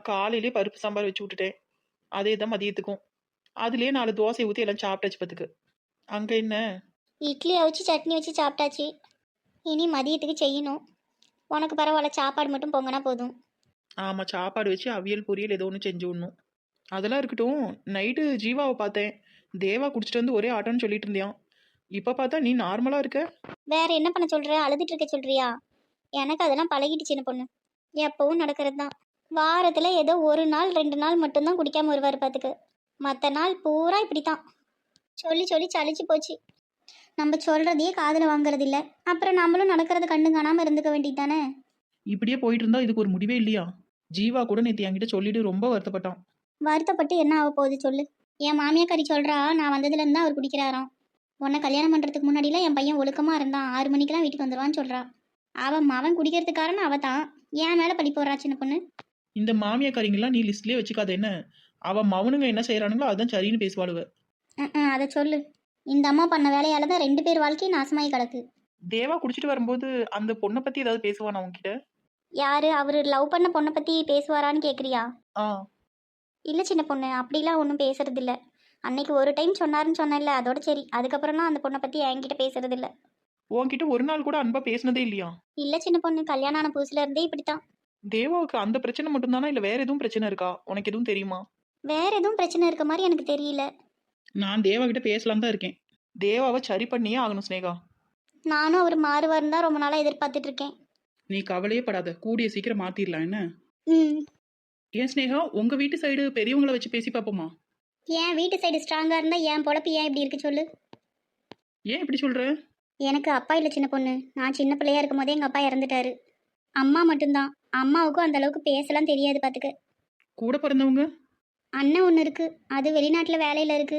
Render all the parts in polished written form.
நான் காலையிலே பருப்பு சாம்பார் வச்சு விட்டுட்டேன். அதே தான் மதியத்துக்கும். அதுலயே 4 தோசை ஊற்றி எல்லாம் சாப்பிட்டாச்சு பார்த்துக்கு. அங்கே என்ன? இட்லி அவிச்சு சட்னி வச்சு சாப்பிட்டாச்சு. இனி மதியத்துக்கு செய்யணும். உனக்கு பரவாயில்ல, சாப்பாடு மட்டும் பொங்கினா போதும். ஆமாம், சாப்பாடு வச்சு அவியல் பொரியல் ஏதோ ஒன்று செஞ்சு விடணும். அதெல்லாம் இருக்கட்டும். நைட்டு ஜீவாவை பார்த்தேன். தேவா குடிச்சிட்டு வந்து ஒரே ஆட்டோன்னு சொல்லிட்டு இருந்தியான். இப்போ பார்த்தா நீ நார்மலாக இருக்க. வேற என்ன பண்ண சொல்ற? அழுதுட்டு இருக்க சொல்றியா? எனக்கு அதெல்லாம் பழகிட்டு சின்ன பொண்ணு. எப்பவும் நடக்கிறது தான். வாரத்தில் ஏதோ 1 நாள் 2 நாள் மட்டும்தான் குடிக்காம வருவார் பார்த்துக்கு. மற்ற நாள் பூரா இப்படித்தான். சொல்லி சொல்லி சலிச்சு போச்சு. நம்ம சொல்றதையே காதில் வாங்குறது இல்லை. அப்புறம் நம்மளும் நடக்கிறது கண்டு காணாமல் இருந்துக்க வேண்டியது தானே. இப்படியே போயிட்டு இருந்தா இதுக்கு ஒரு முடிவே இல்லையா? ஜீவா கூட நேற்று என்கிட்ட சொல்லிட்டு ரொம்ப வருத்தப்பட்டான். வருத்தப்பட்டு என்ன ஆக போகுது சொல்லு? என் மாமியாக்காரி சொல்றா, நான் வந்ததுலேருந்து தான் அவர் குடிக்கிறாராம். உன்னை கல்யாணம் பண்ணுறதுக்கு முன்னாடிலாம் என் பையன் ஒழுக்கமாக இருந்தான், 6 மணிக்கெல்லாம் வீட்டுக்கு வந்துடுவான்னு சொல்றா. அவன் குடிக்கிறதுக்கு காரணம் அவ தான். ஏன் மேலே பழி போடுறா சின்ன பொண்ணு? இந்த மாமியாக்காரிங்கெல்லாம் நீ லிஸ்ட்லேயே வச்சுக்காத. என்ன அவன் மவனுங்க என்ன செய்கிறானுங்களோ அதுதான் சரின்னு பேசுவாளுவ. அதை சொல்லு. இந்த அம்மா பண்ண வேலையால தான் 2 பேர் வாழ்க்கையும் நாசமாகி கிடக்கு. தேவா குடிச்சிட்டு வரும்போது அந்த பொண்ணை பற்றி ஏதாவது பேசுவானா உன்கிட்ட? யாரு? அவர் லவ் பண்ண பொண்ணை பற்றி பேசுவாரான்னு கேட்குறியா? ஆ, இல்லை சின்ன பொண்ணு, அப்படிலாம் ஒன்றும் பேசுறது இல்லை. அன்னைக்கு ஒரு டைம் சொன்னாருன்னு சொன்னேன்ல, அதோட சரி. அதுக்கப்புறம்லாம் அந்த பொண்ணை பற்றி என்கிட்ட பேசுறது இல்லை. உன்கிட்ட ஒரு நாள் கூட அன்பா பேசினதே இல்லையா? இல்லை சின்ன பொண்ணு, கல்யாணம் ஆன புதுசுல இருந்தே இப்படித்தான். தேவாவுக்கு அந்த பிரச்சனை மட்டும்தானா, இல்லை வேற எதுவும் பிரச்சனை இருக்கா? உனக்கு எதுவும் தெரியுமா? வேற எதுவும் பிரச்சனை இருக்க மாதிரி எனக்கு தெரியல. நான் தேவா கிட்ட பேசலாம் தான் இருக்கேன். தேவாவை சரி பண்ணியே ஆகணும் ஸ்னேகா. நானும் அவர் மாறுவாருன்னு தான் ரொம்ப நாளாக எதிர்பார்த்துட்டு இருக்கேன். நீ கவலையே படாத, கூடிய சீக்கிரம் மாத்திரலாம். என்ன ம். ஏன் ஸ்னேகா, உங்க வீட்டு சைடு பெரியவங்கள வச்சு பேசி பார்ப்போமா? என் வீட்டு சைடு ஸ்ட்ராங்காக இருந்தால் என் பொழப்பு ஏன் இப்படி இருக்கு சொல்லு? ஏன் இப்படி சொல்ற? எனக்கு அப்பா இல்லை சின்ன பொண்ணு. நான் சின்ன பிள்ளையா இருக்கும் போதே எங்கள் அப்பா இறந்துட்டாரு. அம்மா மட்டும்தான். அம்மாவுக்கும் அந்த அளவுக்கு பேசலாம் தெரியாது பார்த்துக்க. கூட பிறந்தவங்க? அண்ணன் ஒன்று இருக்கு, அது வெளிநாட்டில் வேலையில் இருக்கு.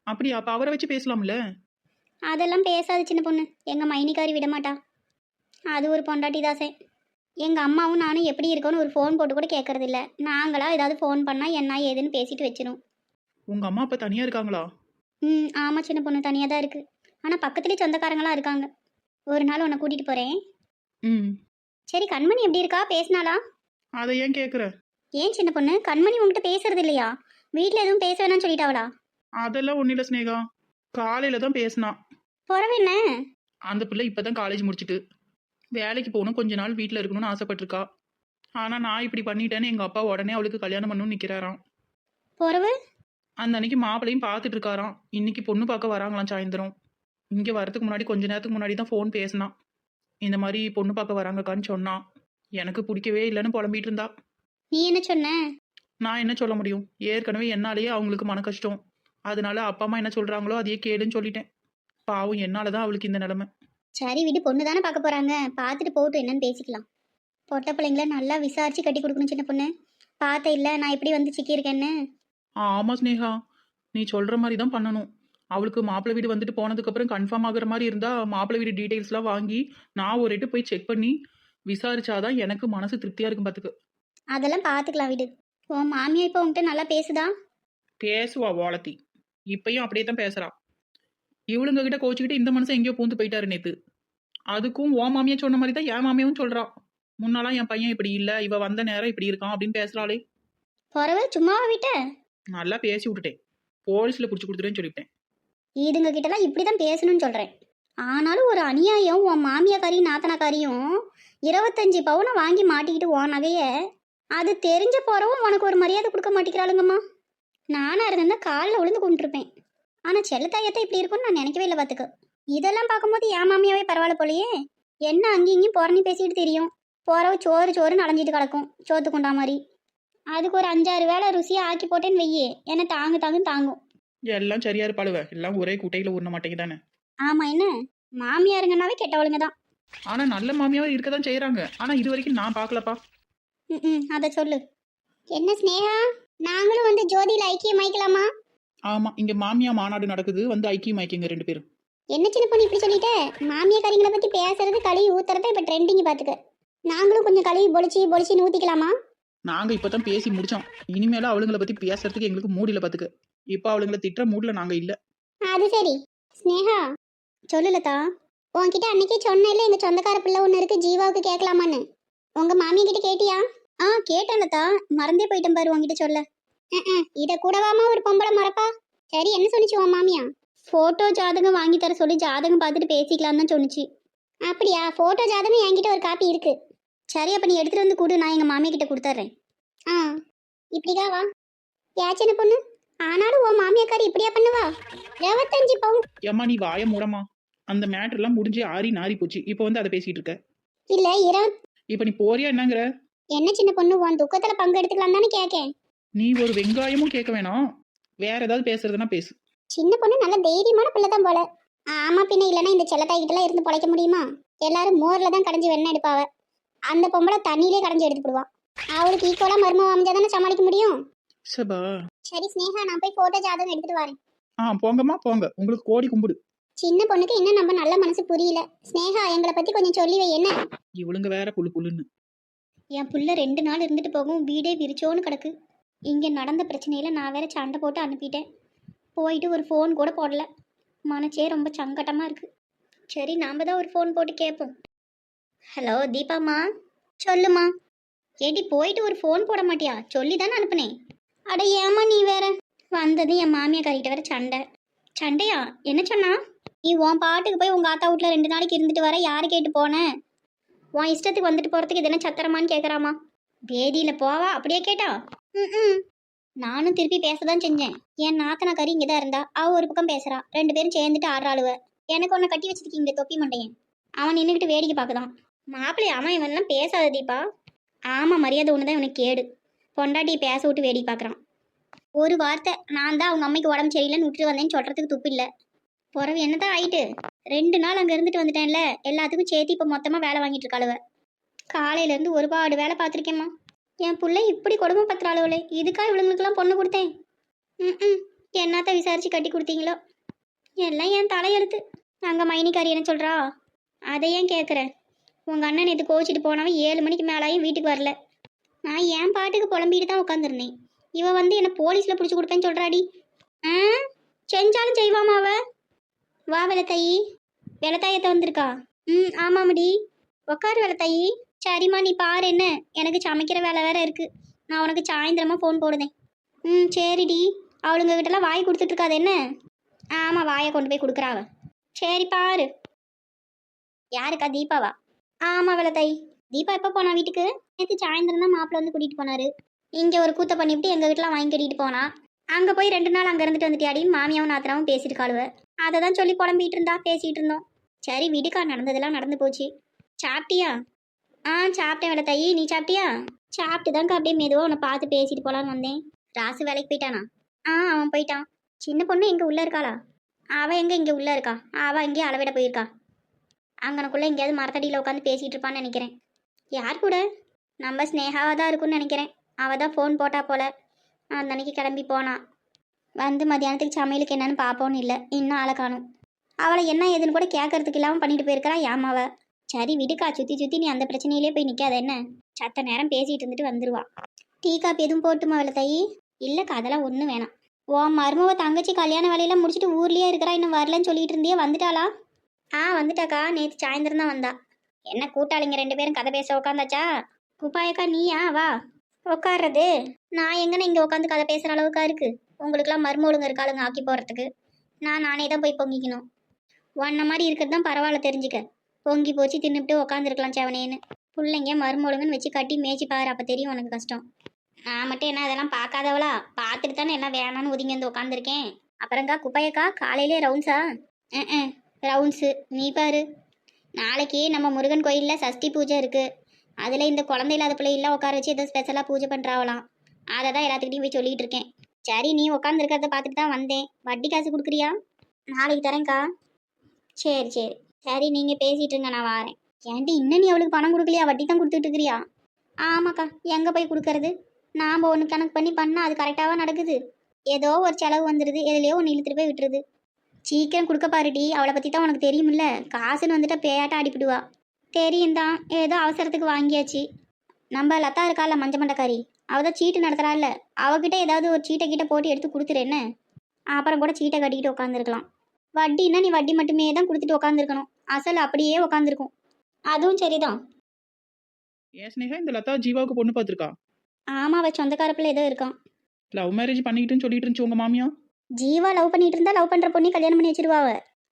அப்படியா? அப்ப அவரை வச்சு பேசலாம்ல. அதெல்லாம் பேசாது சின்ன பொண்ணு. எங்கள் மைனிக்காரி விட மாட்டா. அது ஒரு பொண்டாட்டி தாசே. எங்கள் அம்மாவும் நானும் எப்படி இருக்கோன்னு ஒரு ஃபோன் போட்டு கூட கேட்கறதில்ல. நாங்களாக ஏதாவது ஃபோன் பண்ணால் என்ன ஏதுன்னு பேசிட்டு வச்சிரும். உங்க அம்மா அப்பா தனியா இருக்காங்களா? ஆமாம் சின்ன பொண்ணு, தனியாக தான் இருக்குது. ஆனால் பக்கத்துலேயே சொந்தக்காரங்களாம் இருக்காங்க. ஒரு நாள் உன்னை கூட்டிகிட்டு போகிறேன். ம். சரி, கண்மணி எப்படி இருக்கா? பேசினாளா? அதை ஏன் கேட்குற? ஏன் சின்ன பொண்ணு, கண்மணி உங்ககிட்ட பேசுறது இல்லையா? வீட்டில் எதுவும் பேச வேணாம்னு சொல்லிட்டாவளா? அதெல்லாம் ஒன்றும் இல்லை ஸ்னேகா. காலையில தான் பேசினா. பிறவு என்ன? அந்த பிள்ளை இப்பதான் காலேஜ் முடிச்சுட்டு வேலைக்கு போகணும், கொஞ்ச நாள் வீட்டில் இருக்கணும்னு ஆசைப்பட்டிருக்கா. ஆனால் நான் இப்படி பண்ணிட்டேன்னு எங்கள் அப்பா உடனே அவளுக்கு கல்யாணம் பண்ணணும்னு நிற்கிறாராம். பிறவு? அந்த அன்னைக்கு மாப்பிள்ளையும் பார்த்துட்டு இருக்காராம். இன்னைக்கு பொண்ணு பார்க்க வராங்களாம் சாயந்தரம். இங்கே வரதுக்கு முன்னாடி கொஞ்ச நேரத்துக்கு முன்னாடி தான் ஃபோன் பேசினான். இந்த மாதிரி பொண்ணு பார்க்க வராங்கக்கான்னு சொன்னான். எனக்கு பிடிக்கவே இல்லைன்னு புலம்பிட்டு இருந்தா. நீ என்ன சொன்ன? நான் என்ன சொல்ல முடியும்? ஏற்கனவே என்னாலேயே அவங்களுக்கு மன கஷ்டம். அதனால அப்பா அம்மா என்ன சொல்கிறாங்களோ அதையே கேளுன்னு சொல்லிட்டேன். பாவம், என்னால தான் அவளுக்கு இந்த நிலைமை. சரி விடு, பொண்ணு தானே பார்க்க போகிறாங்க, பார்த்துட்டு போகட்டும், என்னன்னு பேசிக்கலாம். பொட்டை பிள்ளைங்கள நல்லா விசாரிச்சு கட்டி கொடுக்கணும் சின்ன பொண்ணு. பார்த்த இல்லை நான் எப்படி வந்து சிக்கியிருக்கேன்னு. ஆமாம் ஸ்னேகா, நீ சொல்கிற மாதிரி தான் பண்ணணும். அவளுக்கு மாப்பிள்ளை வீடு வந்துட்டு போனதுக்கப்புறம் கன்ஃபார்ம் ஆகுற மாதிரி இருந்தால் மாப்பிள்ளை வீடு டீட்டெயில்ஸ்லாம் வாங்கி நான் ஒரு போய் செக் பண்ணி விசாரிச்சாதான் எனக்கு மனசு திருப்தியாக இருக்கும் பார்த்துக்கு. அதெல்லாம் பார்த்துக்கலாம் விடு. உன் மாமியா இப்போ உன்கிட்ட நல்லா பேசுதா? பேசுவா வாழத்தி. இப்பயும் அப்படியே தான் பேசுறா. இவளுங்க கிட்ட கோச்சிக்கிட்டு இந்த மனுஷன் எங்கேயோ பூந்து போயிட்டாரு நேத்து. அதுக்கும் ஓ மாமியா சொன்ன மாதிரி தான் என் மாமியாவும் சொல்றா. முன்னாலாம் என் பையன் இப்படி இல்லை, இவ வந்த நேரம் இப்படி இருக்கான் அப்படின்னு பேசுறாளே. பிறவு சும்மாவா விட்ட? நல்லா பேசி விட்டுட்டேன். போலீஸ்ல பிடிச்சி கொடுத்துட்டேன்னு சொல்லிவிட்டேன். இதுங்க கிட்டலாம் இப்படி தான் பேசணும்னு சொல்கிறேன். ஆனாலும் ஒரு அநியாயம். உன் மாமியாக்காரியும் நாத்தனாக்காரியும் 25 பவுனை வாங்கி மாட்டிக்கிட்டு உன் நகைய அது தெரிஞ்ச போறவும் உனக்கு ஒரு மரியாதை கொடுக்க மாட்டேங்கிறாளுங்கம்மா. நானாக இருந்தால் காலில் விழுந்து கும்பிட்டுருப்பேன். ஆனால் செல்லத்தாயத்தை இப்படி இருக்கும்னு நான் நினைக்கவே இல்லை பார்த்துக்க. இதெல்லாம் பார்க்கும்போது என் மாமியாவே பரவாயில்ல போலையே. என்ன அங்கேயும் இங்கேயும் புறணி பேசிக்கிட்டு தெரியும். போறவ சோறு சோறுன்னு அலைஞ்சிட்டு கிடக்கும், சோத்து கொண்டா மாதிரி. அதுக்கு ஒரு 5-6 வேளை ருசியாக ஆக்கி போட்டேன்னு வெய்யே, என்ன தாங்குன்னு தாங்கும். எல்லாம் சரியா இருப்பாளுவ, எல்லாம் ஒரே குட்டையில உண்ண மாட்டேங்குதானே. ஆமாம், என்ன மாமியாருங்கன்னாவே கெட்டவளுங்க தான். ஆனா நல்ல மாமியாவே இருக்க தான் செய்யறாங்க. ஆனா இது வரைக்கும் நான் பார்க்கலப்பா. அதை சொல்லு. என்ன ஸ்னேகா, நாங்களும் வந்து ஜோதியில் ஐக்கியம் ஆயிக்கலாமா? ஆமா, இங்க மாமியா மாநாடு நடக்குது, வந்து ஐக்கியம் ஆயிக்கிங்க 2 பேரும். என்ன சின்ன பொண்ணு இப்படி சொல்லிட்ட? மாமியாக்காரிங்களை பற்றி பேசுறது கழுவி ஊத்துறத இப்போ ட்ரெண்டிங் பார்த்துக்க. நாங்களும் கொஞ்சம் கழுவி பொலிச்சின்னு ஊற்றிக்கலாமா? நாங்க இப்பதான் பேசி முடிச்சோம். இனிமேல அவளுங்களை பத்தி பேசுறதுக்கு எங்களுக்கு மூடில பாத்துக்க. இப்ப அவளுங்களை திட்டுற மூட்ல நாங்க இல்ல. அது சரி. ஸ்னேகா சொல்லுலதா, உன்கிட்ட அன்னைக்கே சொன்னேன்ல எங்க சொந்தக்கார பிள்ளை ஒன்று இருக்கு, ஜீவாவுக்கு கேட்கலாமான்னு. உங்க மாமியா கிட்ட கேட்டியா? கேட்டேன்லத்தா, மறந்தே போயிட்டேன் பாரு உன்கிட்ட சொல்ல. இத கூடவாமா ஒரு பொம்பளை மறப்பா? சரி, என்ன சொன்னிச்சு உன் மாமியா? போட்டோ ஜாதகம் வாங்கி தர சொல்லி ஜாதகம் பார்த்துட்டு பேசிக்கலாம் தான் சொன்னிச்சு. அப்படியா? போட்டோ ஜாதகம் என்கிட்ட ஒரு காப்பி இருக்கு. சரி, அப்ப நீ எடுத்துட்டு வந்து கொடு, நான் எங்க மாமியா கிட்ட கொடுத்துட்றேன். ஆ, இப்படிக்கா வா. சின்ன பொண்ணு, ஆனாலும் உன் மாமியாக்காரி இப்படியா பண்ணுவா? 25 பவுன். ஏம்மா நீ வாய மூடமா. அந்த மேட்டர்லாம் முடிஞ்சு ஆறி நாறி போச்சு. இப்போ வந்து அதை பேசிட்டு இருக்க. இல்ல, இப்போ நீ போறியா என்னங்கிற? என்ன சின்ன பொண்ணு, உன் துக்கத்துல பங்கு எடுத்துக்கலாம் தானே கேக்கேன். நீ ஒரு வெங்காயமும் கேட்க வேணாம். வேற ஏதாவது பேசுறதுன்னா பேசு. சின்ன பொண்ணு நல்ல தைரியமான பிள்ளை தான் போல. ஆமா, பின்ன இல்லைன்னா இந்த செல்லத்தாய்கிட்டலாம் இருந்து பொழைக்க முடியுமா? எல்லாரும் மோர்ல தான் கடைஞ்சி வெண்ணெய் எடுப்பாவ. அந்த பொம்பளை தண்ணியிலே கடைஞ்சி எடுத்துடுவா. அவளுக்கு ஈக்குவலா மருமவ அமைஞ்சா தானே சமாளிக்க முடியும். சபா. சரி ஸ்னேகா, நான் போய் போட்டோ ஜாதகம் எடுத்துட்டு வரேன். போங்கம்மா போங்க, உங்களுக்கு கோடி கும்பிடு. சின்ன பொண்ணுக்கு இன்னும் நம்ம நல்ல மனசு புரியல. ஸ்னேகா, எங்களை பத்தி கொஞ்சம் சொல்லி வை. என்ன இவளுங்க வேற குழு குழுன்னு. என் புள்ள 2 நாள் இருந்துட்டு போகும், வீடே விரிச்சோன்னு கிடக்கு. இங்க நடந்த பிரச்சனையில நான் வேற சண்டை போட்டு அனுப்பிட்டேன். போயிட்டு ஒரு ஃபோன் கூட போடல. மனசே ரொம்ப சங்கட்டமா இருக்கு. சரி, நாம தான் ஒரு ஃபோன் போட்டு கேட்போம். ஹலோ தீபாம்மா. சொல்லுமா. ஏடி, போயிட்டு ஒரு ஃபோன் போட மாட்டியா? சொல்லி தானே அனுப்புனேன். அட ஏமா நீ வேற. வந்தது என் மாமியாக்காரிட்ட வேற சண்டை. சண்டையா? என்ன சொன்னா? நீ உன் பாட்டுக்கு போய் உங்க ஆத்தா வீட்டில் 2 நாளைக்கு இருந்துட்டு வர, யாரு கேட்டு போனேன்? உன் இஷ்டத்துக்கு வந்துட்டு போறதுக்கு இதெல்லாம் சத்திரமான்னு கேட்குறாமா. வேதியில போவா அப்படியே கேட்டா? ம். நானும் திருப்பி பேசதான் செஞ்சேன். என் நாத்தனாக்காரி இங்கே தான் இருந்தா, அவ ஒரு பக்கம் பேசுறா. 2 பேரும் சேர்ந்துட்டு ஆடுறாளுவ. எனக்கு ஒன்று கட்டி வச்சிருக்கீங்க தொப்பி மண்டையன். அவன் நின்றுக்கிட்டு வேடிக்கை பார்க்குதான். மாப்பிள்ளை, அவன் இவன்லாம் பேசாத தீபா. ஆமாம், மரியாதை ஒன்று தான் இவனுக்கு கேடு. பொண்டாட்டியை பேச விட்டு வேடிக்கை பார்க்குறான். ஒரு வார்த்தை நான் தான் அவங்க அம்மைக்கு உடம்பு சரியில்லைன்னு விட்டுட்டு வந்தேன்னு சொல்கிறதுக்கு துப்பு இல்லை. பிறவு என்னதான் ஆயிட்டு? 2 நாள் அங்கே இருந்துட்டு வந்துட்டேன்ல, எல்லாத்துக்கும் சேர்த்து இப்போ மொத்தமாக வேலை வாங்கிட்டு இருக்காளுவ. காலையிலேருந்து ஒருபாடு வேலை பார்த்துருக்கேம்மா. என் பிள்ளை இப்படி கொடுமை பத்திராளுவலே, இதுக்கா இவளுங்களுக்கெல்லாம் பொண்ணு கொடுத்தேன்? என்னத்த விசாரிச்சு கட்டி கொடுத்தீங்களோ? எல்லாம் என் தலையெழுத்து. அங்கே மைனிக்காரி என்ன சொல்கிறா? அதை ஏன் கேட்குறேன்? உங்கள் அண்ணன் நேற்று கோச்சிட்டு போனவன் 7 மணிக்கு மேலாயும் வீட்டுக்கு வரல. நான் என் பாட்டுக்கு புலம்பிட்டு தான் உட்காந்துருந்தேன். இவ வந்து என்னை போலீஸில் பிடிச்சி கொடுப்பேன்னு சொல்கிறாடி. செஞ்சாலும் செய்வாமா அவ? வா வெள்ளத்தாயி. வெள்ளத்தாயத்தை வந்திருக்கா? ஆமாம்டி. உக்காரு வெள்ளத்தாயி. சரிம்மா, நீ பாரு. என்ன, எனக்கு சமைக்கிற வேலை வேற இருக்கு. நான் உனக்கு சாயந்தரமா ஃபோன் போடுதேன். சரிடி. அவளுங்க கிட்டலாம் வாய் கொடுத்துட்டு இருக்காது என்ன? ஆமாம், வாயை கொண்டு போய் கொடுக்குறாவ. சரி பாரு. யாருக்கா? தீபாவா? ஆமாம் வெள்ளத்தாயி. தீபா எப்போ போனா வீட்டுக்கு? நேற்று சாயந்தரம் தான் மாப்பிள்ள வந்து கூட்டிகிட்டு போனாரு. இங்கே ஒரு கூத்த பண்ணிவிட்டு எங்கள் வீட்டில் வாங்கி கட்டிட்டு போனா. அங்கே போய் 2 நாள் அங்கே இருந்துட்டு வந்துட்டியாடின்னு மாமியாவும் நாத்தனாவும் பேசிட்டு காளுவ. அதை தான் சொல்லி புலம்பிகிட்டு இருந்தா, பேசிகிட்டு இருந்தோம். சரி விடுக்கா, நடந்ததெல்லாம் நடந்து போச்சு. சாப்பிட்டியா? சாப்பிட்டேன் வெள்ளத்தாயி. நீ சாப்பிட்டியா? சாப்பிட்டு தான்க்கா அப்படியே மெதுவாக உன்னை பார்த்து பேசிட்டு போகலான்னு வந்தேன். ராசு வேலைக்கு போயிட்டானா? அவன் போயிட்டான். சின்ன பொண்ணு எங்கே உள்ளே இருக்காளா? அவள் எங்கே இங்கே உள்ளே இருக்கா? அவள் இங்கேயே அளவிட போயிருக்கா. அங்கனக்குள்ளே எங்கேயாவது மரத்தடியில் உட்காந்து பேசிகிட்டு இருப்பான்னு நினைக்கிறேன். யார் கூட? நம்ம ஸ்னேகாவாக தான் இருக்குன்னு நினைக்கிறேன். அவள் தான் ஃபோன் போட்டா போல. அந்த அன்னைக்கு கிளம்பி போனான். வந்து மத்தியானத்துக்கு சமையலுக்கு என்னன்னு பார்ப்போன்னு இல்லை, இன்னும் ஆளை காணும். அவளை என்ன ஏதுன்னு கூட கேட்கறதுக்கு இல்லாமல் பண்ணிட்டு போயிருக்கிறா ஏமாவ. சரி விடுக்கா, சுற்றி நீ அந்த பிரச்சனையிலே போய் நிற்காத என்ன. சத்த நேரம் பேசிகிட்டு இருந்துட்டு வந்துடுவா. டீ காப்பி எதுவும் போட்டுமா வெள்ளத்தாயி? இல்லைக்கா, அதெல்லாம் ஒன்றும் வேணாம். மருமவ தங்கச்சி கல்யாண வேலையெல்லாம் முடிச்சுட்டு ஊர்லேயே இருக்கிறா, இன்னும் வரலன்னு சொல்லிட்டு இருந்தியே, வந்துட்டாளா? வந்துட்டாக்கா, நேற்று சாயந்தரம் தான் வந்தா. என்ன கூட்டாளிங்க 2 பேரும் கதை பேச உட்காந்தாச்சா? குப்பாயக்கா நீயா? வா உட்கார்றது. நான் எங்கன்னு இங்கே உட்காந்து கதை பேசுகிற அளவுக்கா இருக்குது? உங்களுக்குலாம் மருமொழுங்க இருக்காளுங்க ஆக்கி போகிறதுக்கு. நானே தான் போய் பொங்கிக்கணும். ஒன்ன மாதிரி இருக்கிறது தான் பரவாயில்ல, தெரிஞ்சுக்க. பொங்கி போச்சு தின்னுபிட்டு உட்காந்துருக்கலாம் செவனேன்னு. பிள்ளைங்க மருமொழுங்கன்னு வச்சு கட்டி மேய்ச்சி பாரு, அப்போ தெரியும் உனக்கு கஷ்டம். நான் மட்டும் என்ன அதெல்லாம் பார்க்காதவளா? பார்த்துட்டு தானே எல்லாம் வேணான்னு ஒதுங்கி வந்து உட்காந்துருக்கேன். அப்புறங்க்கா குப்பையக்கா, காலையிலே ரவுண்ட்ஸா? ரவுண்ட்ஸு. நீ பாரு, நாளைக்கு நம்ம முருகன் கோயிலில் சஷ்டி பூஜை இருக்குது. அதில் இந்த குழந்தை இல்லாத பிள்ளைலாம் உட்கார வச்சு ஏதோ ஸ்பெஷலாக பூஜை பண்ணுறாவலாம். அதை தான் எல்லாத்துக்கிட்டையும் போய் சொல்லிகிட்டு இருக்கேன். சரி, நீ உட்காந்துருக்கிறத பார்த்துட்டு தான் வந்தேன். வட்டி காசு கொடுக்குறியா? நாளைக்கு தரேன்க்கா. சரி. சரி, நீங்கள் பேசிகிட்டு இருங்க, நான் வரேன். ஏன்டி, இன்னும் நீ அவளுக்கு பணம் கொடுக்கலையா? வட்டி தான் கொடுத்துட்டு இருக்கிறியா? ஆமாக்கா, எங்கே போய் கொடுக்கறது? நாம் ஒன்று கணக்கு பண்ணால் அது கரெக்டாக நடக்குது. ஏதோ ஒரு செலவு வந்துடுது, எதுலையோ ஒன்று இழுத்துட்டு போய் விட்டுருது. சீக்கிரம் கொடுக்க பாருடி. அவளை பற்றி தான் உனக்கு தெரியுமில்ல. காசுன்னு வந்துட்டா பேயாட்ட அடிப்பிடுவா. தெரியும் தான், ஏதோ அவசரத்துக்கு வாங்கியாச்சு. நம்ம லதா இருக்கால மஞ்ச மண்டக்காரி, அவள் தான் சீட்டு நடத்துகிறாள்ல, அவகிட்ட ஏதாவது ஒரு சீட்டை போட்டு எடுத்து கொடுத்துருன்னு. அப்புறம் கூட சீட்டை கட்டிக்கிட்டு உட்காந்துருக்கலாம். வட்டின்னா நீ வட்டி மட்டுமே தான் கொடுத்துட்டு உட்காந்துருக்கணும். அசல் அப்படியே உட்காந்துருக்கும். அதுவும் சரிதான். ஏன் ஸ்னேகா இந்த லதா ஜீவாவுக்கு பொண்ணு பார்த்துருக்கா? ஆமாம், அவள் சொந்தக்காரப்பில் ஏதோ இருக்கான். லவ் மேரேஜ் பண்ணிக்கிட்டுன்னு சொல்லிட்டு இருந்துச்சு உங்க மாமியா. ஜீவா லவ் பண்ணிட்டு இருந்தா லவ் பண்ணுற பொண்ணு கல்யாணம் பண்ணி வச்சிருவாவ.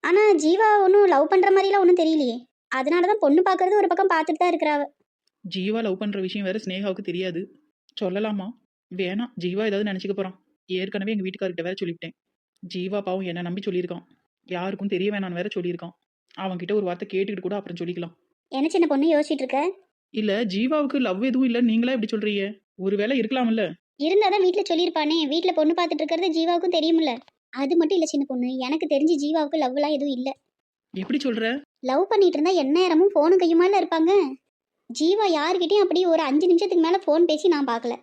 ஆனால் ஜீவா ஒன்றும் லவ் பண்ணுற மாதிரிலாம் ஒன்றும் தெரியலையே. அதனால தான் பொண்ணு பார்க்கறது ஒரு பக்கம் பார்த்துட்டு தான் இருக்கிறாவ. ஜீவா லவ் பண்ற விஷயம் வேற ஸ்னேகாவுக்கு தெரியாது. சொல்லலாமா? வேணாம், ஜீவா ஏதாவது நினைச்சுக்க போறான். ஏற்கனவே எங்க வீட்டுக்காரர்கிட்ட வேற சொல்லிவிட்டேன். ஜீவா பாவம் என்ன நம்பி சொல்லியிருக்கான். யாருக்கும் தெரிய வேணான்னு வேற சொல்லியிருக்கான். அவன்கிட்ட ஒரு வார்த்தை கேட்டுக்கிட்டு கூட அப்புறம் சொல்லிக்கலாம். என்ன சின்ன பொண்ணு யோசிச்சுட்டு இருக்க? இல்ல, ஜீவாவுக்கு லவ் எதுவும் இல்ல, நீங்களா எப்படி சொல்றீங்க? ஒருவேளை இருக்கலாம்ல. இருந்தால் தான் வீட்டில் சொல்லியிருப்பானே. வீட்டில் பொண்ணு பார்த்துட்டு இருக்கிறது ஜீவாவுக்கும் தெரியுமில்ல. அது மட்டும் இல்லை சின்ன பொண்ணு, எனக்கு தெரிஞ்சு ஜீவாவுக்கு லவ்லாம் எதுவும் இல்லை. எப்படி சொல்ற? லவ் பண்ணிட்டு இருந்தா எந்நேரமும் ஃபோனு கையுமால இருப்பாங்க. ஜீவா யாருக்கிட்டையும் அப்படி ஒரு 5 நிமிஷத்துக்கு மேலே ஃபோன் பேசி நான் பார்க்கல.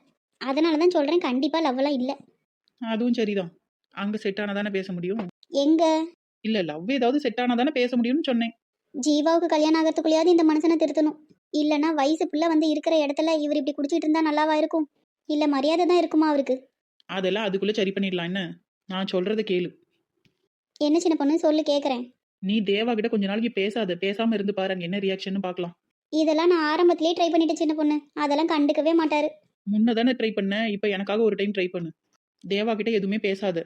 அதனால தான் சொல்கிறேன், கண்டிப்பாக லவ்லாம் இல்லை. அதுவும் சரிதான். அங்க செட் ஆனாதானே பேச முடியும். எங்க இல்ல, லவ் ஏதாவது செட் ஆனாதானே பேச முடியும்னு சொன்னேன். ஜீவாவுக்கு கல்யாணம் ஆகிறதுக்குள்ளேயாவது இந்த மனுஷனை திருத்தணும். இல்லைன்னா வயசு புள்ள வந்து இருக்கிற இடத்துல இவர் இப்படி குடிச்சிட்டு இருந்தா நல்லாவா இருக்கும்? இல்லை மரியாதை தான் இருக்குமா அவருக்கு? அதெல்லாம் அதுக்குள்ள சரி பண்ணிடலாம். என்ன, நான் சொல்றத கேளு. என்ன சின்ன பொண்ணு சொல்லு, கேட்குறேன். நீ தேவா கிட்ட கொஞ்ச நாளைக்கு பேசாத, பேசாம இருந்து பாரு, அங்க என்ன ரியாக்ஷன் பார்க்கலாம். இதெல்லாம் நான் ஆரம்பத்திலேயே ட்ரை பண்ணிட்டேன் சின்ன பொண்ணு. அதெல்லாம் கண்டுக்கவே மாட்டாரு. முன்னதானே ட்ரை பண்ண, இப்ப எனக்காக ஒரு டைம் ட்ரை பண்ணு. தேவா கிட்ட எதுவுமே பேசாத.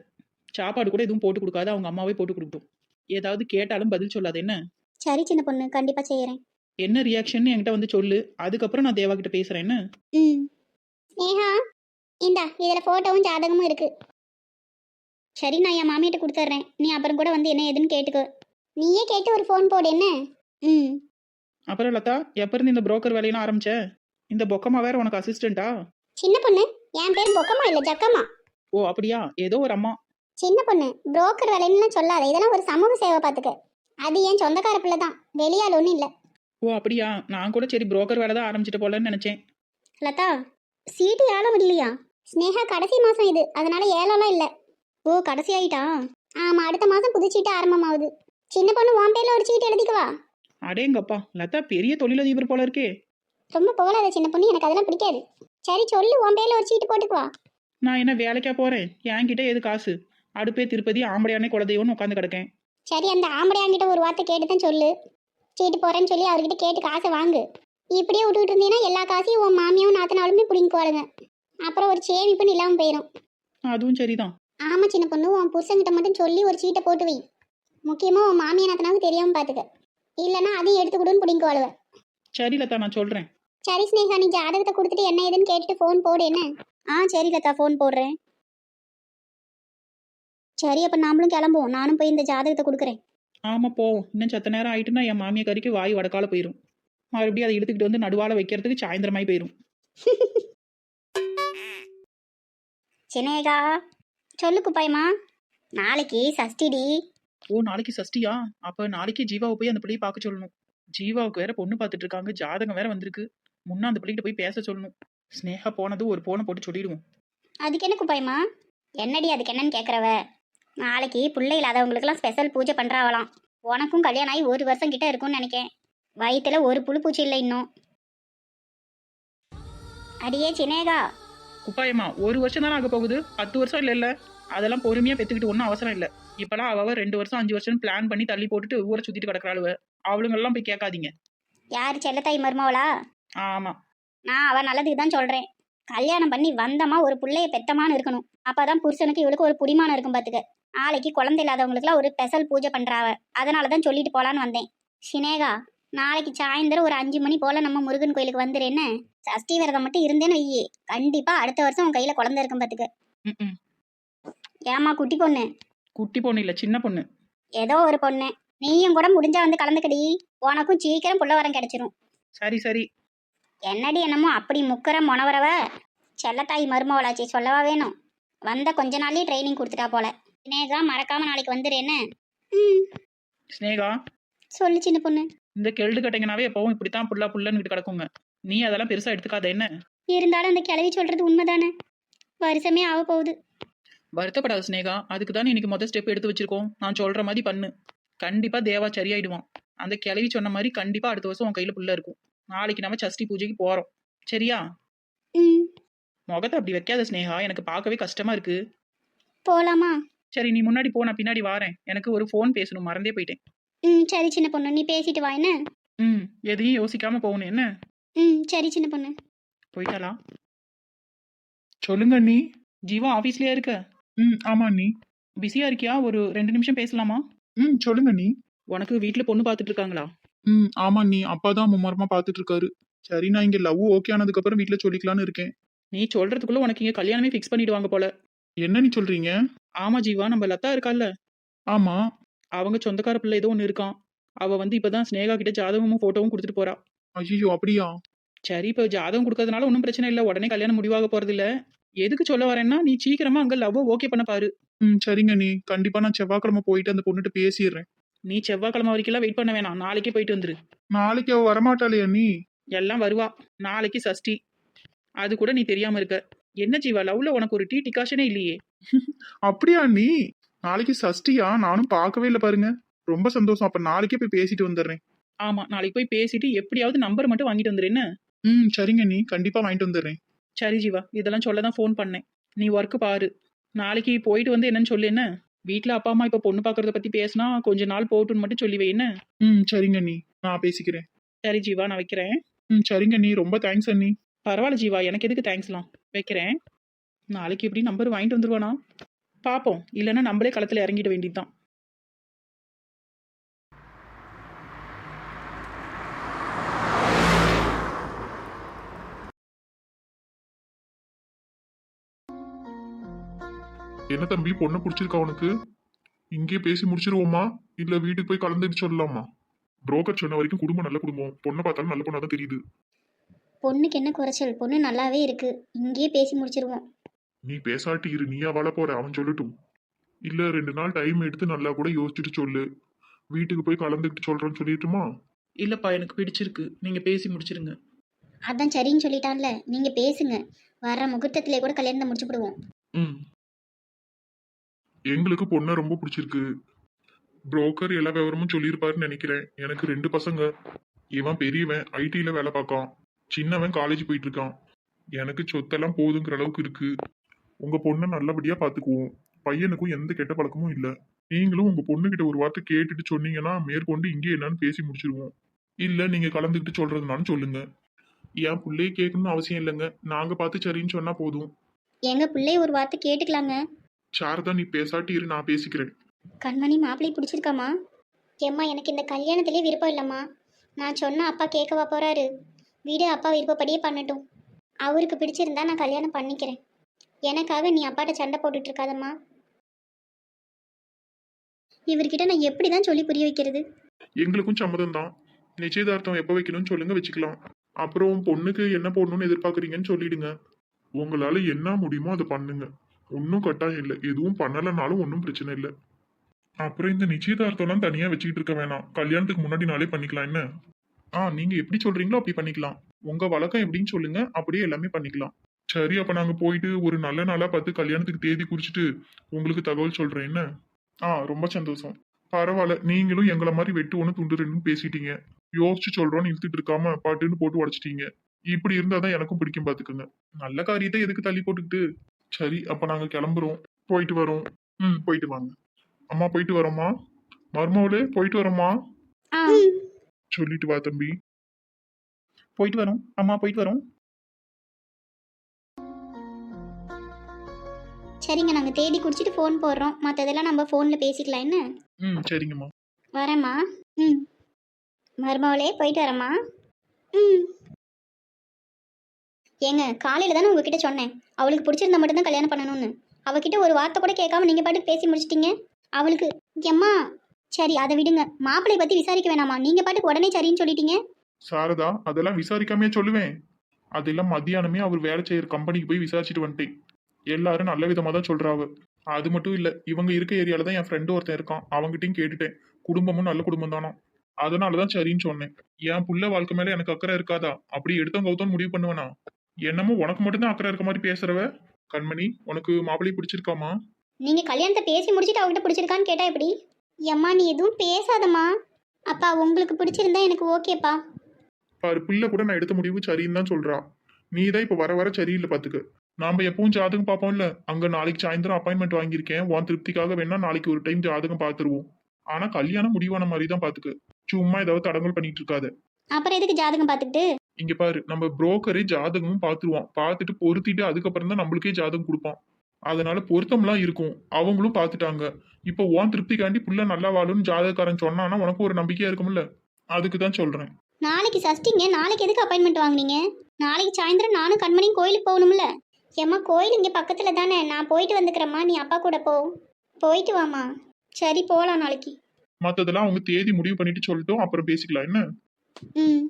சாப்பாடு கூட எதுவும் போட்டு கொடுக்காத, அவங்க அம்மாவே போட்டு கொடுக்கட்டும். ஏதாவது கேட்டாலும் பதில் சொல்லாத. என்ன? சரி சின்ன பொண்ணு, கண்டிப்பாக செய்கிறேன். என்ன ரியாக்ஷன் என்கிட்ட வந்து சொல்லு, அதுக்கப்புறம் நான் தேவா கிட்ட பேசுறேன். என்ன? ம். ஸ்னேகா, இந்தா இதில் ஃபோட்டோவும் ஜாதகமும் இருக்கு. சரி, நான் என் மாமியிட்ட கொடுத்துட்றேன். நீ அப்புறம் கூட வந்து என்ன ஏதுன்னு கேட்டுக்கோ. நீயே கேட்டு ஒரு ஃபோன் போடு என்ன? ம். அப்புறம் லதா, எப்ப இருந்து இந்த புரோக்கர் வேலையெல்லாம் ஆரம்பிச்ச? இந்த பொக்கமா வேற உனக்கு அசிஸ்டண்டா? சின்ன பொண்ணு, என் பேர் பொக்கம்மா இல்லை ஜக்கம்மா. ஓ அப்படியா? ஏதோ ஒரு அம்மா. சின்ன பொண்ணு, புரோக்கர் வேலைன்னு சொல்லாத. இதெல்லாம் ஒரு சமூக சேவை பார்த்துக்க. அது என் சொந்தக்கார பிள்ளை தான், வெளியால் ஒன்றும் இல்லை. ஓ அப்படியா? நான் கூட சரி புரோக்கர் வேலை தான் ஆரம்பிச்சிட்டு போலன்னு நினைச்சேன். லதா, சீட்டு ஏலம் இல்லையா? ஸ்னேகா கடைசி மாதம் இது, அதனால ஏலம்லாம் இல்லை. ஓ, கடைசி ஆயிட்டா? ஆமாம், அடுத்த மாதம் புது சீட்டு ஆரம்பமாகுது. சின்ன பொண்ணு உன் பேரில் ஒரு சீட்டு எழுதிக்குவா. அடேங்கப்பா, லதா பெரிய தொழிலதிபர் போல இருக்கே. ரொம்ப போகலாத சின்ன பொண்ணு, எனக்கு அதெல்லாம் பிடிக்காது. சரி சொல்லு, உன் பேரில் ஒரு சீட்டு போட்டுக்குவா. நான் என்ன வேலைக்கா போறேன்? என்கிட்ட எது காசு? அடுப்பே திருப்பதி, ஆம்படையானே குலதெய்வம்னு உட்காந்து கிடக்கேன். சரி, அந்த ஆம்படையாங்கிட்ட ஒரு வார்த்தை கேட்டு தான் சொல்லு. சீட்டு போகிறேன்னு சொல்லி அவர்கிட்ட கேட்டு காசை வாங்கு. இப்படியே விட்டுக்கிட்டு இருந்தீங்கன்னா எல்லா காசையும் உன் மாமியாவும் நாத்தனாலுமே பிடிங்குவாளுங்க. அப்புறம் ஒரு சேமிப்புன்னு இல்லாமல் போயிடும். அதுவும் சரிதான். ஆமாம் சின்ன பொண்ணு, உன் புருஷன்கிட்ட மட்டும் சொல்லி ஒரு சீட்டை போட்டு வை. முக்கியமாக உன் மாமியா நாத்தனாவுக்கு தெரியாமல் பார்த்துக்க. இல்லைன்னா அதையும் எடுத்து கொடுன்னு பிடிங்குவாளுவ. சரி லதா, நான் சொல்றேன். சரி ஸ்னேகா, நீ ஜாதகத்தை கொடுத்துட்டு என்ன ஏதுன்னு கேட்டுட்டு ஃபோன் போடு என்ன? சரி லதா, ஃபோன் போடுறேன். சரி, அப்போ நாமளும் கிளம்புவோம். நானும் போய் இந்த ஜாதகத்தை கொடுக்குறேன். ஆமா போவோம். இன்னும் சத்த நேரம் ஆயிட்டுன்னா என் மாமியா கறிக்கு வாய் வடக்கால போயிடும். மறுபடியும் அதை இழுத்துக்கிட்டு வந்து நடுவால வைக்கிறதுக்கு சாயந்தரமாய் போயிடும். சினேகா, சொல்லு குப்பாயம்மா. நாளைக்கு சஷ்டிடி. ஓ நாளைக்கு சஷ்டியா? அப்ப நாளைக்கு ஜீவாவை போய் அந்த பிள்ளையை பார்க்க சொல்லணும். ஜீவாவுக்கு வேற பொண்ணு பார்த்துட்டு இருக்காங்க, ஜாதகம் வேற வந்திருக்கு. முன்னா அந்த பிள்ளைகிட்ட போய் பேச சொல்லணும். ஸ்னேகா போனது ஒரு போனை போட்டு சொல்லிடுவோம். அதுக்கு என்ன குப்பாயம்மா? என்னடி அதுக்கு என்னன்னு கேட்குறவ? நாளைக்கு பிள்ளை இல்லாதவங்களுக்குலாம் ஸ்பெஷல் பூஜை பண்ணுறாவலாம். உனக்கும் கல்யாணம் ஆகி 1 வருஷம் கிட்ட இருக்கும்னு நினைக்கேன். வயிற்றுல ஒரு புழு பூச்சி இல்லை இன்னும். அடியே சினேகா. குப்பாயம்மா, 1 வருஷம் தானே ஆக போகுது, 10 வருஷம் இல்ல. அதெல்லாம் பொறுமையா பெத்துக்கிட்டு ஒன்றும் அவசரம் இல்லை. இப்பெல்லாம் அவ 2 வருஷம் 5 வருஷம் பிளான் பண்ணி தள்ளி போட்டுட்டு ஊரை சுத்திட்டு கிடக்குறாளுவ. அவளுங்கெல்லாம் போய் கேட்காதீங்க. யார் செல்லத்தாய் மருமவளா? ஆமா, நான் அவ நல்லதுக்கு தான் சொல்கிறேன். கல்யாணம் பண்ணி வந்தமா ஒரு பிள்ளைய பெத்தமானு இருக்கணும். அப்பதான் புருஷனுக்கு இவளுக்கு ஒரு புடிமானம் இருக்கும் பார்த்துக்க. நாளைக்கு குழந்தை இல்லாதவங்களுக்குலாம் ஒரு ஸ்பெஷல் பூஜை பண்ணுறாவ. அதனால தான் சொல்லிட்டு போகலான்னு வந்தேன். சினேகா, நாளைக்கு சாயந்தரம் ஒரு 5 மணி போல் நம்ம முருகன் கோயிலுக்கு வந்துடுறேன்னு. சஷ்டி விரதம் மட்டும் இருந்தேன்னு வையே, கண்டிப்பாக அடுத்த வருஷம் உன் கையில் குழந்தை இருக்கும் பார்த்துக்க. ஏமா குட்டி பொண்ணு? குட்டி பொண்ணு இல்ல, சின்ன பொண்ணு. ஏதோ ஒரு பொண்ணு. நீயும் கூட முடிஞ்சா வந்து கலந்துக்கடி. உனக்கும் சீக்கிரம் புள்ள வரம் கிடைச்சிரும். சரி சரி. என்னடி என்னமோ அப்படி முக்கற முனவரவ. செல்லத்தாய் மருமவளாச்சி சொல்லவா வேணும். வந்த கொஞ்ச நாள்லயே ட்ரைனிங் கொடுத்துட்டா போல. சினேகா, மறக்காம நாளைக்கு வந்துடுறேன்னு. ஸ்னேகா, சொல்லு சின்ன பொண்ணு. இந்த கெல்டு கட்டைங்கனாவே எப்பவும் இப்படித்தான் புள்ளன்னு கிடக்குங்க. நீ அதெல்லாம் பெருசா எடுத்துக்காத. என்ன இருந்தாலும் அந்த கிளவி சொல்றது உண்மைதானே. வருஷமே ஆக போகுது. வருத்தப்படாத ஸ்னேகா, அதுக்கு தான் இன்னைக்கு மொதல் ஸ்டெப் எடுத்து வச்சிருக்கோம். நான் சொல்ற மாதிரி பண்ணு. கண்டிப்பா தேவா சரியாயிடுவான். அந்த கிளவி சொன்ன மாதிரி கண்டிப்பா அடுத்த வருஷம் உன் கையில புள்ள இருக்கும். நாளைக்கு நம்ம சஷ்டி பூஜைக்கு போறோம், சரியா? முகத்தை அப்படி வைக்காத ஸ்னேகா, எனக்கு பார்க்கவே கஷ்டமா இருக்கு. போலாமா? சரி, நீ முன்னாடி போ, நான் பின்னாடி வாரேன். எனக்கு ஒரு ஃபோன் பேசணும், மறந்தே போயிட்டேன். சரி சின்ன பொண்ணு, நீ பேசிட்டு வா என்ன. எதையும் யோசிக்காம போகணும் என்ன. ம் சரி சின்ன பொண்ணு. போயிட்டாளா? சொல்லுங்க அண்ணி. ஜீவா ஆஃபீஸ்லயா இருக்க? ஆமா அண்ணி. பிஸியா இருக்கியா? ஒரு 2 நிமிஷம் பேசலாமா? சொல்லுங்க அண்ணி. உனக்கு வீட்ல பொண்ணு பார்த்துட்டு இருக்காங்களா? ஆமா அண்ணி. அப்பா தான் மும்மரமா பார்த்துட்டு இருக்காரு. சரி நான் இங்க லவ் ஓகே ஆனதுக்கு அப்புறம் வீட்ல சொல்லிக்கலாம்னு இருக்கேன். நீ சொல்றதுக்குள்ள உனக்கு இங்க கல்யாணமே ஃபிக்ஸ் பண்ணிடுவாங்க போல. என்ன நீ சொல்றீங்க? ஆமா ஜீவா, நம்ம லதா இருக்கால்ல? ஆமா. அவங்க சொந்தக்கார பிள்ளை ஏதோ ஒண்ணு இருக்கான். அவ வந்து இப்பதான் ஸ்னேகா கிட்ட ஜாதகமும் போட்டோவும் கொடுத்துட்டு போறா. ஐயோ அப்படியா? சரி இப்ப ஜாதகம் கொடுக்கறதுனால ஒன்றும் பிரச்சனை இல்லை. உடனே கல்யாணம் முடிவாக போறது இல்ல. எதுக்கு சொல்ல வரேன்னா நீ சீக்கிரமா அங்க லவ் ஓகே பண்ண பாரு. சரிங்க நீ. கண்டிப்பா நான் செவ்வாய்க்கிழமை போயிட்டு அந்த பொண்ணுகிட்ட பேசிடுறேன். நீ செவ்வாய்க்கிழமை வரைக்கும் வெயிட் பண்ண வேணாம். நாளைக்கே போயிட்டு வந்துரு. நாளைக்கு அவ வரமாட்டாளே நீ? எல்லாம் வருவா. நாளைக்கு சஷ்டி. அது கூட நீ தெரியாம இருக்க. என்ன ஜீவா, லவ்ல உனக்கு ஒரு டீ டிகாஷனே இல்லையே? அப்படியா நீ? நாளைக்கு சஷ்டியா? நானும் பார்க்கவே இல்லை பாருங்க. ரொம்ப சந்தோஷம். அப்ப நாளைக்கே போய் பேசிட்டு வந்துடுறேன். ஆமா, நாளைக்கு போய் பேசிட்டு எப்படியாவது நம்பர் மட்டும் வாங்கிட்டு வந்துரு என்ன? சரிங்க நீ. கண்டிப்பா வாங்கிட்டு வந்துடுறேன். சரி ஜீவா, இதெல்லாம் சொல்ல தான் ஃபோன் பண்ணேன். நீ ஒர்க்கு பாரு. நாளைக்கு போயிட்டு வந்து என்னன்னு சொல்லு என்ன? வீட்ல அப்பா அம்மா இப்ப பொண்ணு பார்க்கறத பத்தி பேசினா கொஞ்ச நாள் போட்டுன்னு மட்டும் சொல்லி வை என்ன? சரிங்க நீ. நான் பேசிக்கிறேன். சரி ஜீவா, நான் வைக்கிறேன். சரிங்க நீ. ரொம்ப தேங்க்ஸ் அண்ணி. பரவாயில்ல ஜீவா, எனக்கு எதுக்கு தேங்க்ஸ்லாம். வைக்கிறேன். நாளைக்கு எப்படி நம்பர் வாங்கிட்டு வந்துருவானா? பாப்போம். இல்லைன்னா நம்மளே களத்துல இறங்கிட வேண்டியதுதான். என்ன தம்பி, பொண்ணு பிடிச்சிருக்கா உனக்கு? இங்கே பேசி முடிச்சிருவோமா இல்ல வீட்டுக்கு போய் கலந்துட்டு சொல்லலாமா? புரோக்கர் சொன்ன வரைக்கும் குடும்பம் நல்ல குடும்பம். பொண்ணை பார்த்தாலும் நல்ல பொண்ணா தான் தெரியுது. பொண்ணுக்கு என்ன குறைச்சல்? பொண்ணு நல்லாவே இருக்கு. இங்கேயே பேசி முடிச்சிருவோம். நீ பேசாட்டி இரு. நீயா வாழ போற, அவன் சொல்லட்டும். இல்ல 2 நாள் டைம் எடுத்து நல்லா கூட யோசிச்சுட்டு சொல்லு. வீட்டுக்கு போய் கலந்துக்கிட்டு சொல்றேன்னு சொல்லிட்டுமா? இல்லப்பா, எனக்கு பிடிச்சிருக்கு. நீங்க பேசி முடிச்சிருங்க. அதான் சரின்னு சொல்லிட்டான்ல, நீங்க பேசுங்க. வர முகூர்த்தத்திலே கூட கல்யாணத்தை முடிச்சுடுவோம். ம். எங்களுக்கு பொண்ணை ரொம்ப பிடிச்சிருக்கு. புரோக்கர் எல்லா விவரமும் சொல்லியிருப்பாருன்னு நினைக்கிறேன். எனக்கு 2 பசங்க. இவன் பெரியவன் ஐடில வேலை பார்க்கான். சின்னவன் காலேஜ் போயிட்டு இருக்கான். எனக்கு சொத்தெல்லாம் போதுங்கிற அளவுக்கு இருக்கு. உங்க பொண்ணை நல்லபடியா பாத்துக்குவோம். பையனுக்கும் எந்த கெட்ட பழக்கமும் இல்ல. நீங்களும் உங்க பொண்ணுகிட்ட ஒரு வார்த்தை கேட்டுட்டு சொன்னீங்கன்னா மேற்கொண்டு இங்கே என்னன்னு பேசி முடிச்சிருவோம். இல்ல நீங்க கலந்துக்கிட்டு சொல்றதுனாலும் சொல்லுங்க. என் பிள்ளைய கேட்கணும்னு அவசியம் இல்லைங்க. நாங்க பார்த்து சரின்னு சொன்னா போதும். எங்க பிள்ளைய ஒரு வார்த்தை கேட்டுக்கலாங்க. சாரதா நீ பேசாட்டி இரு, நான் பேசிக்கிறேன். கண்மணி, மாப்பிள்ளை பிடிச்சிருக்காமா? ஏம்மா, எனக்கு இந்த கல்யாணத்திலே விருப்பம் இல்லைம்மா. நான் சொன்னா அப்பா கேட்கவா போறாரு? வீடு அப்பா விருப்பப்படியே பண்ணட்டும். அவருக்கு பிடிச்சிருந்தா நான் கல்யாணம் பண்ணிக்கிறேன். எனக்காக நீ அப்பாட்ட சண்டை போட்டுட்டு இருக்காதம்மா. இவர்கிட்ட நான் எப்படி தான் சொல்லி புரிய வைக்கிறது? எங்களுக்கும் சம்மதம் தான். நிச்சயதார்த்தம் எப்போ வைக்கணும்னு சொல்லுங்க, வச்சுக்கலாம். அப்புறம் பொண்ணுக்கு என்ன போடணும்னு எதிர்பார்க்குறீங்கன்னு சொல்லிடுங்க. உங்களால என்ன முடியுமோ அதை பண்ணுங்க. ஒன்றும் கட்டாயம் இல்லை. எதுவும் பண்ணலைனாலும் ஒன்றும் பிரச்சனை இல்லை. அப்புறம் இந்த நிச்சயதார்த்தம்லாம் தனியாக வச்சுக்கிட்டு இருக்க வேணாம். கல்யாணத்துக்கு முன்னாடி நாளே பண்ணிக்கலாம் என்ன? நீங்க எப்படி சொல்றீங்களோ அப்படி பண்ணிக்கலாம். உங்க வழக்கம் எப்படின்னு சொல்லுங்க, அப்படியே எல்லாமே பண்ணிக்கலாம். சரி, அப்ப நாங்க போயிட்டு ஒரு நல்ல நாளா பார்த்து கல்யாணத்துக்கு தேதி குறிச்சிட்டு உங்களுக்கு தகவல் சொல்றேன் என்ன? ரொம்ப சந்தோஷம். பரவாயில்ல, நீங்களும் எங்களை மாதிரி வெட்டு ஒன்று துண்டு ரெண்டுன்னு பேசிட்டீங்க. யோசிச்சு சொல்றோன்னு இழுத்துட்டு இருக்காம பாட்டுன்னு போட்டு உடச்சிட்டீங்க. இப்படி இருந்தாதான் எனக்கும் பிடிக்கும் பாத்துக்கோங்க. நல்ல காரியத்தை எதுக்கு தள்ளி போட்டுக்கிட்டு? சரி, அப்ப நாங்க கிளம்புறோம். போயிட்டு வரோம். போயிட்டு வாங்க. அம்மா போயிட்டு வரோம்மா. மருமவளே போயிட்டு வரோம்மா. சொல்லிட்டு வா தம்பி. போயிட்டு வரோம். அம்மா போயிட்டு வரோம். சரிங்க, நாங்கள் தேடி குடிச்சிட்டு ஃபோன் போடுறோம். மற்றதெல்லாம் நம்ம ஃபோனில் பேசிக்கலாம் என்ன? சரிங்கம்மா. வரேம்மா. மருமவளே போயிட்டு வரேம்மா. ஏங்க, காலையில் தானே உங்ககிட்ட சொன்னேன் அவளுக்கு பிடிச்சிருந்தா மட்டும்தான் கல்யாணம் பண்ணணும்னு. அவகிட்ட ஒரு வார்த்தை கூட கேட்காம நீங்கள் பாட்டுக்கு பேசி முடிச்சிட்டீங்க. அவளுக்கு எம்மா, சரி அதை விடுங்க. மாப்பிள்ளையை பற்றி விசாரிக்க வேணாமா? நீங்கள் பாட்டுக்கு உடனே சரின்னு சொல்லிட்டீங்க. சாரதா, அதெல்லாம் விசாரிக்காமே சொல்லுவேன். அதெல்லாம் மத்தியானமே அவர் வேலை செய்யற கம்பெனிக்கு போய் விசாரிச்சுட்டு வந்துட்டேன். எல்லாரும் நல்ல விதமா தான் சொல்றாவ. அது மட்டும் இல்ல, இவங்க இருக்க ஏரியால தான் என் ஃப்ரெண்டு ஒருத்தன் இருக்கான். அவங்ககிட்டயும் கேட்டுட்டேன். குடும்பமும் நல்ல குடும்பம் தானா. அதனாலதான் சரின்னு சொன்னேன். என் புள்ள வாழ்க்கை மேல எனக்கு அக்கறை இருக்காதா? அப்படி எடுத்தவங்க கௌதம் முடிவு பண்ணுவேனா? என்னமோ உனக்கு மட்டும்தான் அக்கறை இருக்க மாதிரி பேசுறவ. கண்மணி, உனக்கு மாப்பிள்ளை பிடிச்சிருக்காமா? நீங்க கல்யாணத்தை பேசி முடிச்சிட்டு அவகிட்ட பிடிச்சிருக்கான்னு கேட்டா எப்படி? எம்மா, நீ எதுவும் பேசாதம்மா. அப்பா, உங்களுக்கு பிடிச்சிருந்தா எனக்கு ஓகேப்பா. பாரு, பிள்ளை கூட நான் எடுத்த முடிவு சரின்னு தான் சொல்றா. நீ தான் இப்ப வர வர சரியில்லை பாத்துக்க. நாம எப்பவும் ஜாதகம் பார்ப்போம்ல, அங்க நாளைக்கு சாயந்தரம் அப்பாயின்மெண்ட் வாங்கியிருக்கேன். உன் திருப்திக்காக வேணா நாளைக்கு ஒரு டைம் ஜாதகம் பார்த்துருவோம். ஆனா கல்யாணம் முடிவான மாதிரி தான் பாத்துக்க. சும்மா ஏதாவது தடங்கல் பண்ணிட்டு இருக்காத. அப்புறம் எதுக்கு ஜாதகம் பார்த்துக்கிட்டு? இங்க பாரு, நம்ம புரோக்கரே ஜாதகமும் பார்த்துருவான். பார்த்துட்டு பொருத்திட்டு அதுக்கப்புறம் தான் நம்மளுக்கே ஜாதகம் குடுப்பான். அதனால பொருத்தம்லாம் இருக்கும். அவங்களும் பார்த்துட்டாங்க. இப்போ உன் திருப்திக்காண்டி புள்ள நல்லா வாழும்னு ஜாதகக்காரன் சொன்னான்னா உனக்கு ஒரு நம்பிக்கையா இருக்கும்ல? அதுக்கு தான் சொல்றேன். நாளைக்கு சஷ்டிங்க, நாளைக்கு எதுக்கு அப்பாயின்மெண்ட் வாங்குனீங்க? நாளைக்கு சாயந்தரம் நானும் கண்மணியும் கோயிலுக்கு போகணும்ல. ஏம்மா கோயில் இங்கே பக்கத்தில் தானே, நான் போயிட்டு வந்துக்கிறேம்மா, நீ அப்பா கூட போ. போயிட்டு வாம்மா. சரி போகலாம் நாளைக்கு. மத்ததெல்லாம் அவங்க தேதி முடிவு பண்ணிட்டு சொல்லட்டும், அப்புறம் பேசிக்கலாம் என்ன? ம்